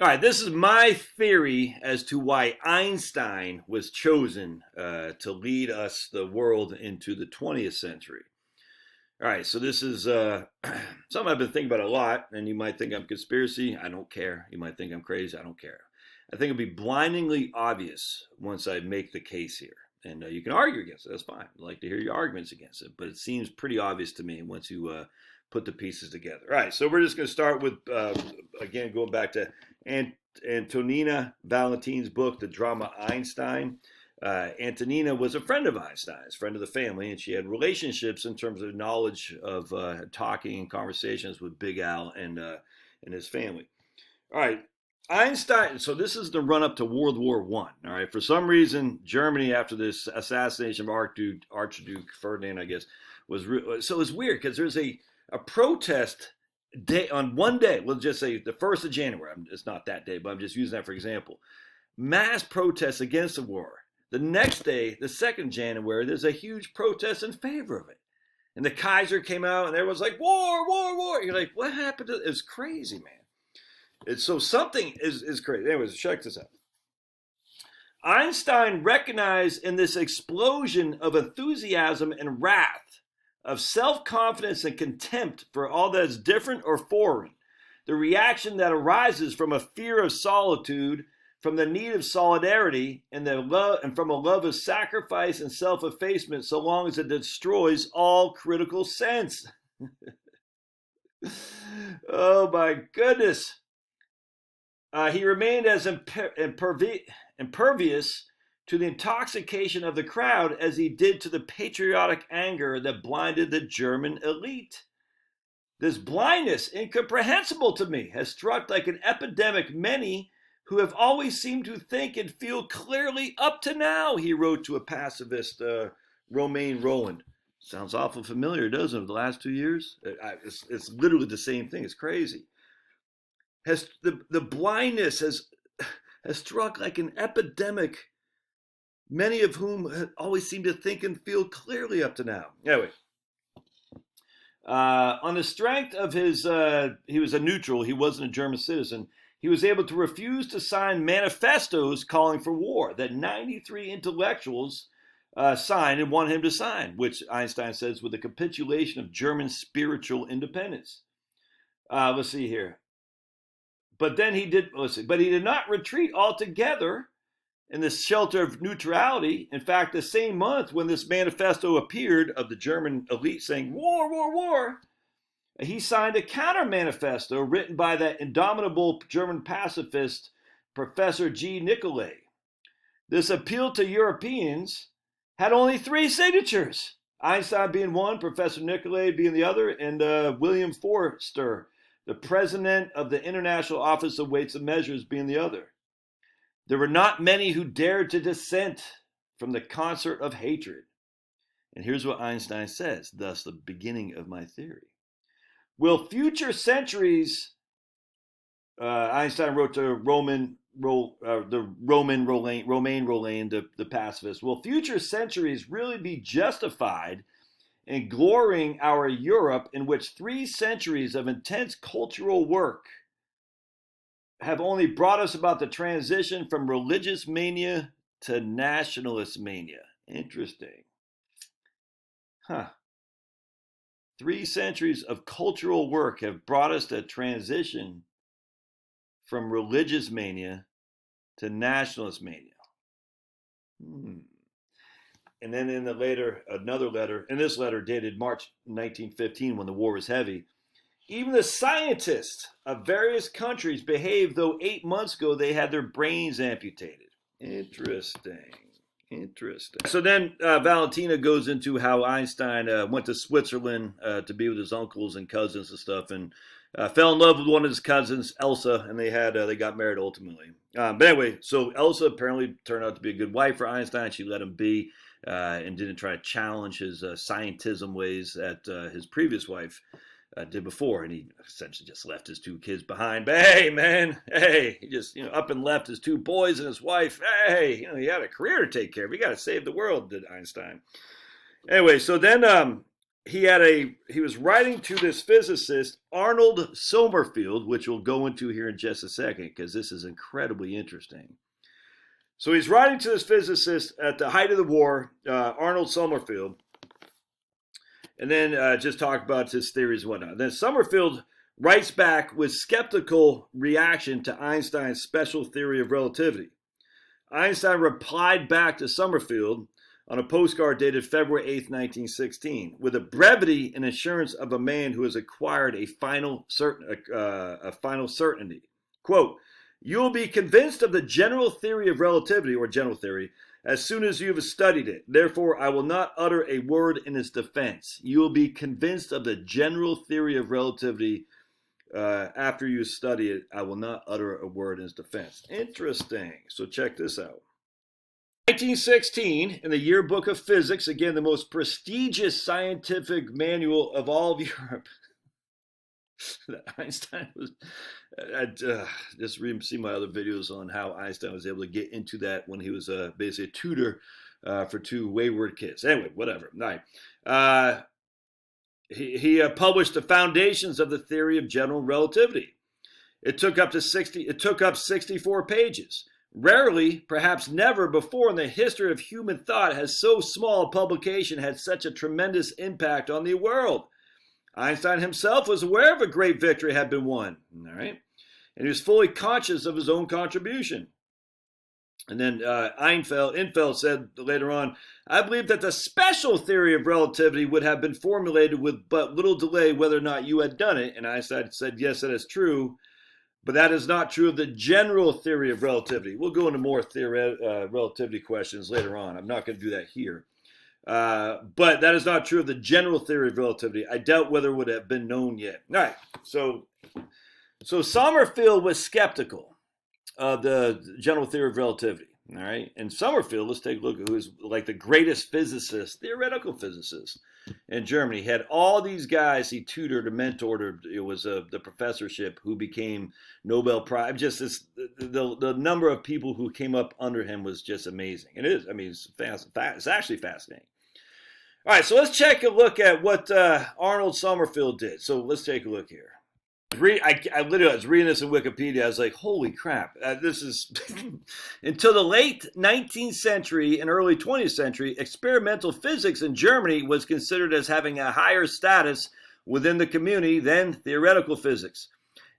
All right, this is my theory as to why Einstein was chosen to lead us, the world, into the 20th century. All right, so this is something I've been thinking about a lot, and you might think I'm conspiracy. I don't care. You might think I'm crazy. I don't care. I think it'll be blindingly obvious once I make the case here. And you can argue against it. That's fine. I'd like to hear your arguments against it. But it seems pretty obvious to me once you put the pieces together. All right, so we're just going to start with, again, going back to Antonina Valentine's book, The Drama Einstein. Antonina was a friend of Einstein's, friend of the family, and she had relationships in terms of knowledge of talking and conversations with Big Al and his family. All right, Einstein. So this is the run up to World War One. All right, for some reason, Germany after this assassination of Archduke Ferdinand, I guess, so it's weird because there's a protest day on one day. We'll just say the 1st of January. It's not that day, but I'm just using that for example. Mass protests against the war. The next day, the 2nd of January, there's a huge protest in favor of it. And the Kaiser came out and everyone's like, war, war, war. You're like, what happened to it? It's crazy, man. So something is crazy. Anyways, check this out. Einstein recognized in this explosion of enthusiasm and wrath, of self-confidence and contempt for all that is different or foreign, the reaction that arises from a fear of solitude, from the need of solidarity, and from a love of sacrifice and self-effacement, so long as it destroys all critical sense. Oh my goodness. He remained as impervious to the intoxication of the crowd as he did to the patriotic anger that blinded the German elite. This blindness, incomprehensible to me, has struck like an epidemic many who have always seemed to think and feel clearly up to now, he wrote to a pacifist, Romain Roland. Sounds awful familiar, doesn't it, the last 2 years? It's literally the same thing. It's crazy. The blindness has struck like an epidemic, many of whom always seem to think and feel clearly up to now. Anyway, on the strength of his, he was a neutral, he wasn't a German citizen, he was able to refuse to sign manifestos calling for war that 93 intellectuals signed and wanted him to sign, which Einstein says was the capitulation of German spiritual independence. Let's see here. But then he did, but he did not retreat altogether in the shelter of neutrality. In fact, the same month when this manifesto appeared of the German elite saying, war, war, war, he signed a counter manifesto written by that indomitable German pacifist, Professor G. Nicolay. This appeal to Europeans had only 3 signatures, Einstein being one, Professor Nicolay being the other, and William Forster, the president of the International Office of Weights and Measures, being the other. There were not many who dared to dissent from the concert of hatred. And here's what Einstein says, thus the beginning of my theory. Will future centuries, Einstein wrote to Romain Rolland, the pacifist, will future centuries really be justified in glorying our Europe in which 3 centuries of intense cultural work have only brought us about the transition from religious mania to nationalist mania? Interesting. Huh. 3 centuries of cultural work have brought us to transition from religious mania to nationalist mania. And then in another letter, in this letter dated March 1915, when the war was heavy, even the scientists of various countries behaved though 8 months ago they had their brains amputated. Interesting. So then Valentina goes into how Einstein went to Switzerland to be with his uncles and cousins and stuff, and fell in love with one of his cousins, Elsa, and they got married ultimately. But anyway, so Elsa apparently turned out to be a good wife for Einstein. She let him be and didn't try to challenge his scientism ways that his previous wife did before, and he essentially just left his 2 kids behind. But hey, man, he just up and left his 2 boys and his wife. Hey, he had a career to take care of. He got to save the world, did Einstein. Anyway, so then he was writing to this physicist, Arnold Sommerfeld, which we'll go into here in just a second because this is incredibly interesting. So he's writing to this physicist at the height of the war, Arnold Sommerfeld, and then just talk about his theories and whatnot. Then Sommerfeld writes back with skeptical reaction to Einstein's special theory of relativity. Einstein replied back to Sommerfeld on a postcard dated February 8th, 1916, with a brevity and assurance of a man who has acquired a final certainty. Quote, "You will be convinced of the general theory of relativity, or general theory, as soon as you have studied it. Therefore, I will not utter a word in its defense. You will be convinced of the general theory of relativity after you study it. I will not utter a word in its defense." Interesting. So check this out. 1916, in the Yearbook of Physics, again, the most prestigious scientific manual of all of Europe, that Einstein was, just see my other videos on how Einstein was able to get into that when he was basically a tutor for two wayward kids. Anyway, whatever. All right. He published the foundations of the theory of general relativity. It took up 64 pages. Rarely, perhaps never before in the history of human thought has so small a publication had such a tremendous impact on the world. Einstein himself was aware of a great victory had been won, all right? And he was fully conscious of his own contribution. And then Infeld said later on, "I believe that the special theory of relativity would have been formulated with but little delay whether or not you had done it." And Einstein said, "Yes, that is true. But that is not true of the general theory of relativity." We'll go into more relativity questions later on. I'm not going to do that here. But that is not true of the general theory of relativity. I doubt whether it would have been known yet. All right. So Sommerfeld was skeptical of the general theory of relativity. All right. And Sommerfeld, let's take a look at who's like the greatest physicist, theoretical physicist in Germany. He had all these guys he tutored or mentored. It was the professorship who became Nobel Prize. Just the number of people who came up under him was just amazing. It is. I mean, it's actually fascinating. All right, so let's take a look at what Arnold Sommerfeld did. So let's take a look here. I literally was reading this in Wikipedia. I was like, holy crap. This is until the late 19th century and early 20th century, experimental physics in Germany was considered as having a higher status within the community than theoretical physics.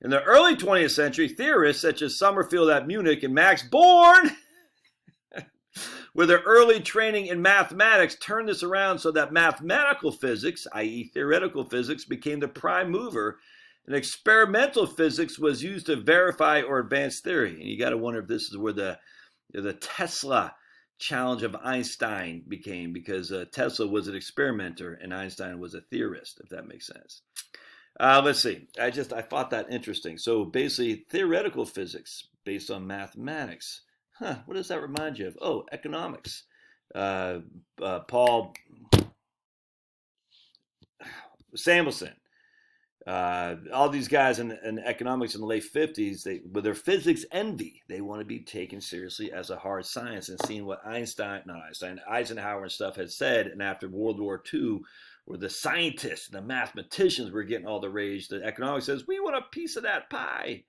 In the early 20th century, theorists such as Sommerfeld at Munich and Max Born, with their early training in mathematics, turned this around so that mathematical physics, i.e. theoretical physics, became the prime mover, and experimental physics was used to verify or advance theory. And you got to wonder if this is where the Tesla challenge of Einstein became, because Tesla was an experimenter and Einstein was a theorist, if that makes sense. Let's see. I thought that interesting. So basically, theoretical physics based on mathematics. What does that remind you of? Oh, economics. Paul Samuelson. All these guys in economics in the late 50s, with their physics envy, they want to be taken seriously as a hard science, and seeing what Eisenhower and stuff had said, and after World War II, where the scientists and the mathematicians were getting all the rage, the economics says, we want a piece of that pie.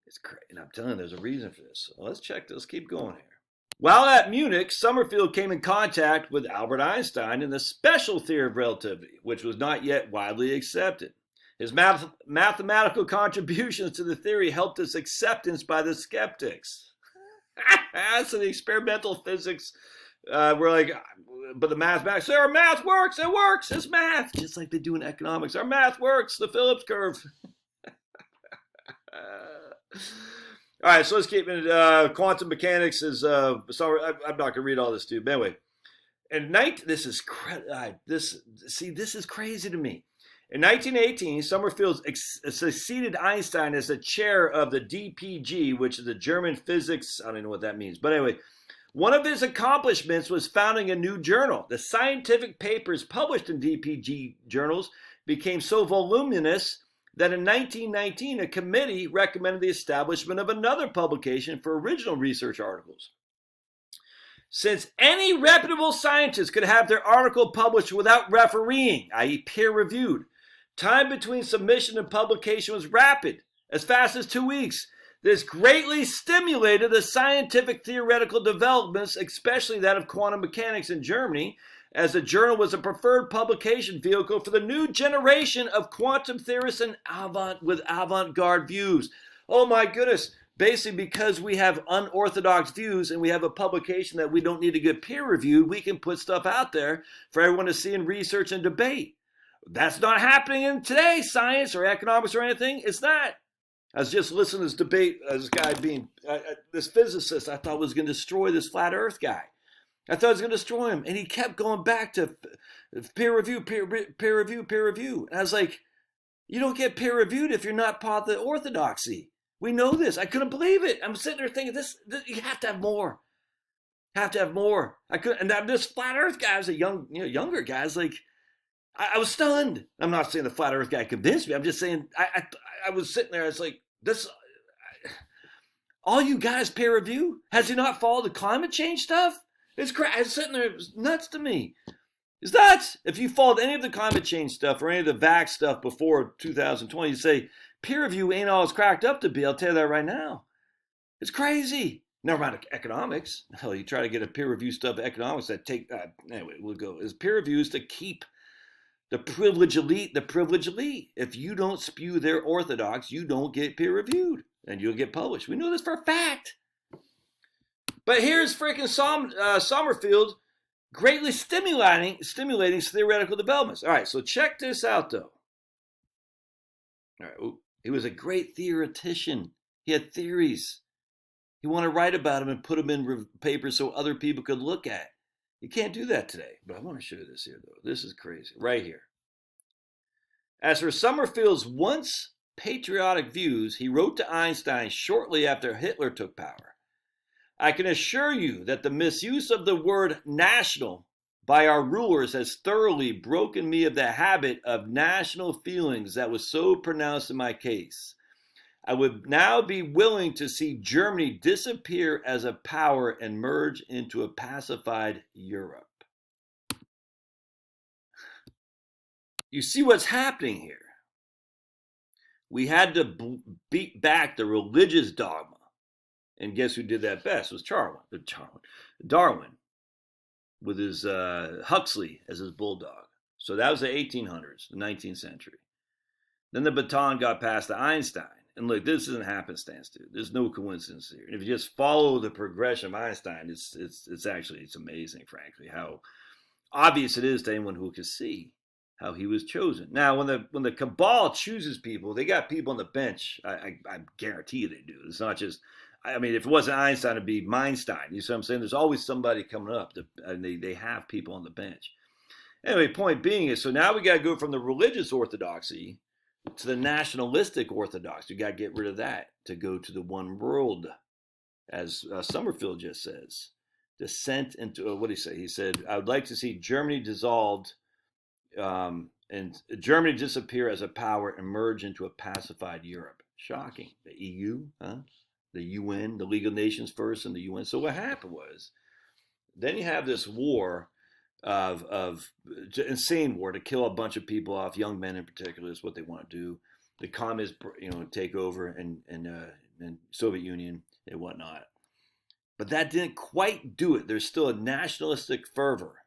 It's crazy, and I'm telling you, there's a reason for this. So let's check this, keep going here. While at Munich, Sommerfeld came in contact with Albert Einstein and the special theory of relativity, which was not yet widely accepted. His mathematical contributions to the theory helped its acceptance by the skeptics. So the experimental physics were like, but the mathematics, our math works, it works, it's math. Just like they do in economics. Our math works, the Phillips curve. All right, so let's keep it. Quantum mechanics is, sorry, I'm not going to read all this, dude. But anyway, this is crazy to me. In 1918, Sommerfeld succeeded Einstein as the chair of the DPG, which is the German physics. I don't know what that means. But anyway, one of his accomplishments was founding a new journal. The scientific papers published in DPG journals became so voluminous that in 1919, a committee recommended the establishment of another publication for original research articles. Since any reputable scientist could have their article published without refereeing, i.e. peer-reviewed, time between submission and publication was rapid, as fast as 2 weeks. This greatly stimulated the scientific theoretical developments, especially that of quantum mechanics in Germany, as the journal was a preferred publication vehicle for the new generation of quantum theorists and with avant-garde views. Oh my goodness. Basically, because we have unorthodox views and we have a publication that we don't need to get peer-reviewed, we can put stuff out there for everyone to see and research and debate. That's not happening in today's science or economics or anything. It's not. I was just listening to this debate, this guy being, this physicist I thought was going to destroy this flat earth guy. I thought it was going to destroy him. And he kept going back to peer review, peer review, peer review. And I was like, you don't get peer reviewed if you're not part of the orthodoxy. We know this. I couldn't believe it. I'm sitting there thinking, this you have to have more. Have to have more. And this flat earth guy was a younger guy. I was like, I was stunned. I'm not saying the flat earth guy convinced me. I'm just saying, I was sitting there. I was like, this, all you guys peer review? Has he not followed the climate change stuff? It's crazy. I was sitting there. It was nuts to me. It's nuts. If you followed any of the climate change stuff or any of the vax stuff before 2020, you say peer review ain't all it's cracked up to be. I'll tell you that right now. It's crazy. Never mind economics. Hell, you try to get a peer review stuff economics that take anyway. We'll go. Is peer reviews to keep the privileged elite the privileged elite. If you don't spew their orthodox, you don't get peer reviewed and you'll get published. We know this for a fact. But here's freaking Sommerfeld greatly stimulating theoretical developments. All right, so check this out, though. All right, he was a great theoretician. He had theories. He wanted to write about them and put them in papers so other people could look at. You can't do that today. But I want to show you this here, though. This is crazy. Right here. As for Sommerfeld's once patriotic views, he wrote to Einstein shortly after Hitler took power. I can assure you that the misuse of the word national by our rulers has thoroughly broken me of the habit of national feelings that was so pronounced in my case. I would now be willing to see Germany disappear as a power and merge into a pacified Europe. You see what's happening here? We had to beat back the religious dogma. And guess who did that best? It was Darwin, with his Huxley as his bulldog. So that was the 1800s, the 19th century. Then the baton got passed to Einstein. And look, this isn't happenstance, dude. There's no coincidence here. And if you just follow the progression of Einstein, it's amazing, frankly, how obvious it is to anyone who can see how he was chosen. Now, when the cabal chooses people, they got people on the bench. I guarantee you they do. It's not just, I mean, if it wasn't Einstein, it'd be Meinstein. You see what I'm saying? There's always somebody coming up, and they have people on the bench. Anyway, point being is, so now we got to go from the religious orthodoxy to the nationalistic orthodoxy. You got to get rid of that to go to the one world, as Sommerfeld just says. Descent into, what did he say? He said, I would like to see Germany dissolved and Germany disappear as a power and merge into a pacified Europe. Shocking. The EU, huh? The UN, the League of Nations first, and the UN. So what happened was, then you have this war of insane war to kill a bunch of people off, young men in particular is what they want to do. The communists, take over and Soviet Union and whatnot. But that didn't quite do it. There's still a nationalistic fervor.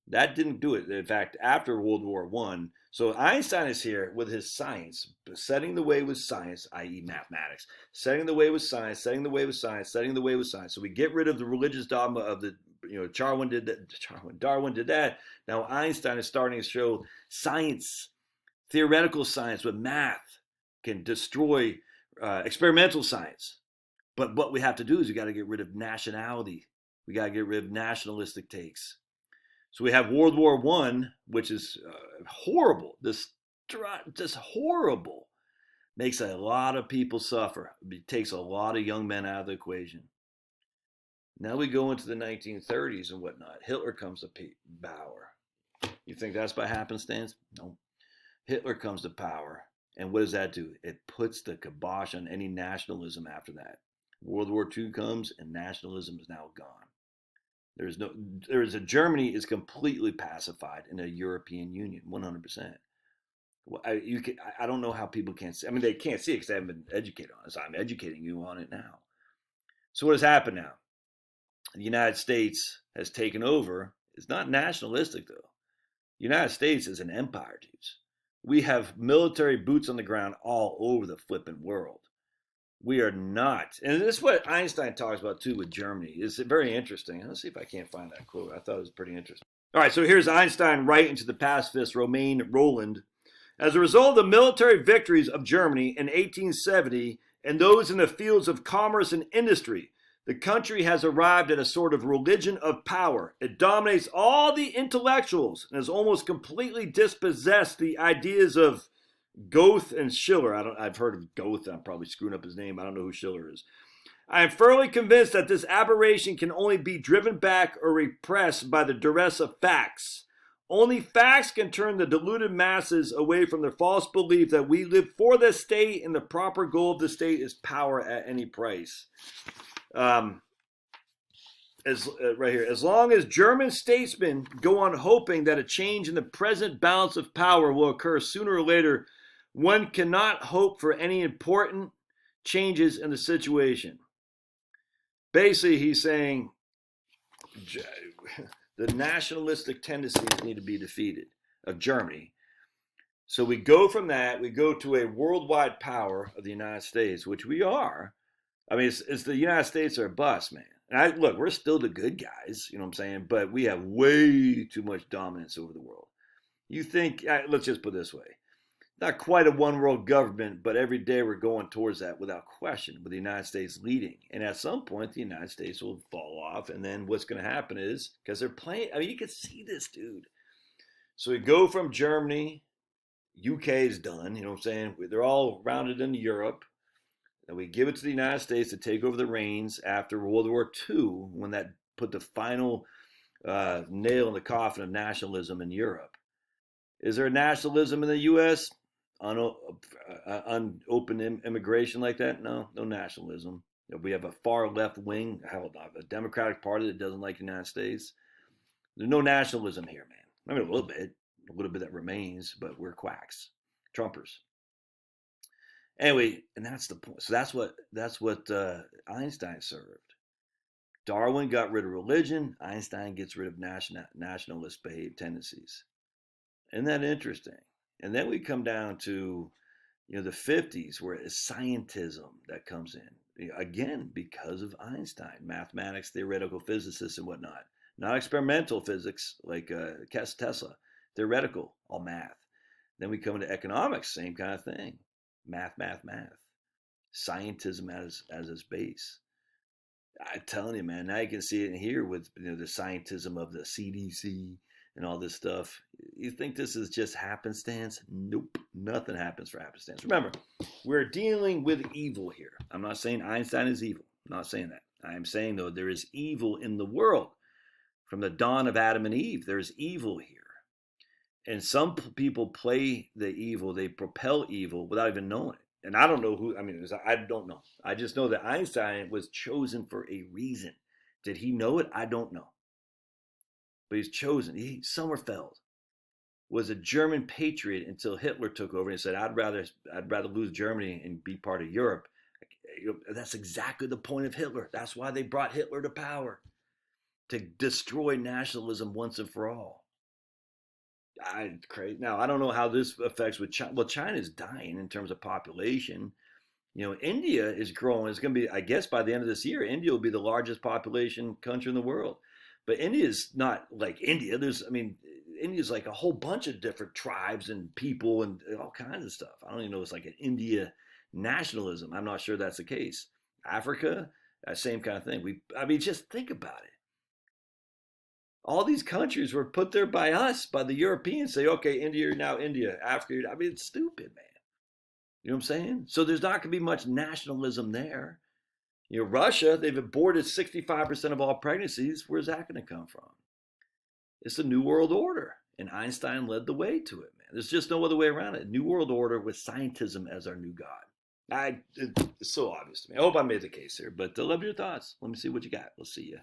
That didn't do it. In fact, after World War I, so Einstein is here with his science, setting the way with science, i.e. mathematics, setting the way with science, setting the way with science, setting the way with science. So we get rid of the religious dogma of the, Darwin did that. Now Einstein is starting to show science, theoretical science with math can destroy experimental science. But what we have to do is we got to get rid of nationality. We got to get rid of nationalistic takes. So we have World War I, which is horrible. This just horrible. Makes a lot of people suffer. It takes a lot of young men out of the equation. Now we go into the 1930s and whatnot. Hitler comes to power. You think that's by happenstance? No. Hitler comes to power. And what does that do? It puts the kibosh on any nationalism after that. World War II comes and nationalism is now gone. Germany is completely pacified in a European Union, 100%. I don't know how people can't see. I mean, they can't see it because they haven't been educated on it. So I'm educating you on it now. So what has happened now? The United States has taken over. It's not nationalistic though. The United States is an empire, dudes. We have military boots on the ground all over the flipping world. We are not, and this is what Einstein talks about too with Germany. It's very interesting. Let's see if I can't find that quote. I thought it was pretty interesting. All right, so here's Einstein writing to the pacifist Romain Rolland. As a result of the military victories of Germany in 1870 and those in the fields of commerce and industry, the country has arrived at a sort of religion of power. It dominates all the intellectuals and has almost completely dispossessed the ideas of Goethe and Schiller. I've heard of Goethe. I'm probably screwing up his name. I don't know who Schiller is. I am firmly convinced that this aberration can only be driven back or repressed by the duress of facts. Only facts can turn the deluded masses away from their false belief that we live for the state and the proper goal of the state is power at any price. Right here, as long as German statesmen go on hoping that a change in the present balance of power will occur sooner or later, one cannot hope for any important changes in the situation. Basically, he's saying the nationalistic tendencies need to be defeated of Germany. So we go from that, we go to a worldwide power of the United States, which we are. I mean, it's the United States or bust, man. And look, we're still the good guys, you know what I'm saying? But we have way too much dominance over the world. You think, let's just put it this way. Not quite a one world government, but every day we're going towards that without question, with the United States leading. And at some point, the United States will fall off. And then what's going to happen is, because they're playing, I mean, you can see this, dude. So we go from Germany, UK is done, you know what I'm saying? They're all rounded into Europe. And we give it to the United States to take over the reins after World War II, when that put the final nail in the coffin of nationalism in Europe. Is there nationalism in the U.S.? Open immigration like that? No nationalism. We have a far left wing, a Democratic Party that doesn't like the United States. There's no nationalism here, man. I mean, a little bit that remains, but we're quacks, Trumpers. Anyway, and that's the point. So that's what Einstein served. Darwin got rid of religion. Einstein gets rid of nationalist behaved tendencies. Isn't that interesting? And then we come down to, the 50s, where it's scientism that comes in. Again, because of Einstein, mathematics, theoretical physicists and whatnot. Not experimental physics like Tesla, theoretical, all math. Then we come into economics, same kind of thing. Math. Scientism as its base. I'm telling you, man, now you can see it in here with the scientism of the CDC and all this stuff. You think this is just happenstance? Nope. Nothing happens for happenstance. Remember, we're dealing with evil here. I'm not saying Einstein is evil. I'm not saying that. I am saying, though, there is evil in the world. From the dawn of Adam and Eve, there's evil here. And some people play the evil. They propel evil without even knowing it. And I don't know who, I don't know. I just know that Einstein was chosen for a reason. Did he know it? I don't know. But he's chosen. Sommerfeld was a German patriot until Hitler took over and said, I'd rather lose Germany and be part of Europe. That's exactly the point of Hitler. That's why they brought Hitler to power, to destroy nationalism once and for all. Crazy. Now, I don't know how this affects with China. Well, China's dying in terms of population. India is growing. It's going to be, I guess, by the end of this year, India will be the largest population country in the world. But India is not like India. India's like a whole bunch of different tribes and people and all kinds of stuff. I don't even know it's like an India nationalism. I'm not sure that's the case. Africa, same kind of thing. Just think about it. All these countries were put there by us, by the Europeans. Say, okay, India, you're now India. Africa, it's stupid, man. You know what I'm saying? So there's not going to be much nationalism there. Russia, they've aborted 65% of all pregnancies. Where's that going to come from? It's the New World Order. And Einstein led the way to it, man. There's just no other way around it. New World Order with scientism as our new God. It's so obvious to me. I hope I made the case here, but love your thoughts. Let me see what you got. We'll see you.